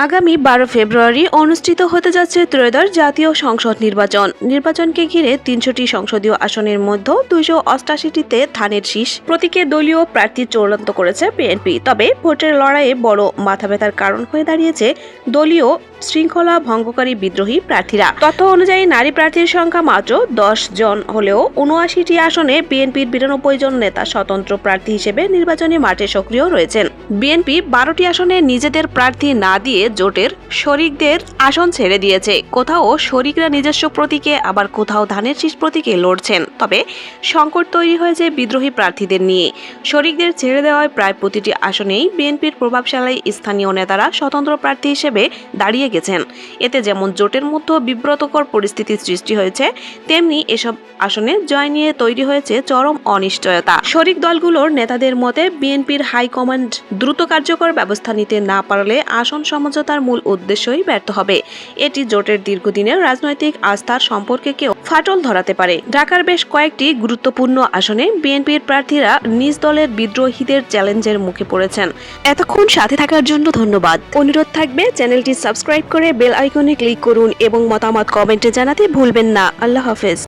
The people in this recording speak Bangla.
আগামী 12 ফেব্রুয়ারি অনুষ্ঠিত হতে যাচ্ছে ত্রয়োদশ জাতীয় সংসদ নির্বাচনকে ঘিরে 300টি সংসদীয় আসনের মধ্যে 288টিতে ধানের শীষ প্রতীকে দলীয় প্রার্থী চূড়ান্ত করেছে বিএনপি। তবে ভোটের লড়াইয়ে বড় মাথাব্যথার কারণ হয়ে দাঁড়িয়েছে দলীয় শৃঙ্খলা ভঙ্গকারী বিদ্রোহী প্রার্থীরা। তথ্য অনুযায়ী নারী প্রার্থীর সংখ্যা মাত্র 10 জন হলেও 79টি আসনে বিএনপির 92 জন নেতা স্বতন্ত্র প্রার্থী হিসেবে নির্বাচনী মাঠে সক্রিয় রয়েছেন। বিএনপি 12টি আসনে নিজেদের প্রার্থী না দিয়ে জোটের শরিকদের আসন ছেড়ে দিয়েছে। কোথাও শরিকরা নিজস্ব প্রতীকে, আবার কোথাও ধানের শীষ প্রতীকে লড়ছেন। তবে সংকট তৈরি হয়েছে বিদ্রোহী প্রার্থীদের নিয়ে। শরিকদের ছেড়ে দেওয়ায় প্রায় প্রতিটি আসনেই বিএনপির প্রভাবশালী স্থানীয় নেতারা স্বতন্ত্র প্রার্থী হিসেবে দাঁড়িয়ে গেছেন। এতে যেমন জোটের মধ্যে বিব্রতকর পরিস্থিতির সৃষ্টি হয়েছে, তেমনি এসব আসনে জয় নিয়ে তৈরি হয়েছে চরম অনিশ্চয়তা। শরিক দলগুলোর নেতাদের মতে বিএনপির হাইকমান্ড দ্রুত কার্যকর ব্যবস্থা নিতে না পারলে আসন সমঝোতার মূল উদ্দেশ্যই ব্যর্থ হবে। এটি জোটের দীর্ঘদিনের রাজনৈতিক আস্থার সম্পর্কেও ফাটল ধরাতে পারে। ঢাকার বেশ কয়েকটি গুরুত্বপূর্ণ আসনে বিএনপির প্রার্থীরা নিজ দলের বিদ্রোহীদের চ্যালেঞ্জের মুখে পড়েছেন। এতক্ষণ সাথে থাকার জন্য ধন্যবাদ। অনুরোধ থাকবে চ্যানেলটি সাবস্ক্রাইব করে বেল আইকনে ক্লিক করুন এবং মতামত কমেন্টে জানাতে ভুলবেন না। আল্লাহ হাফেজ।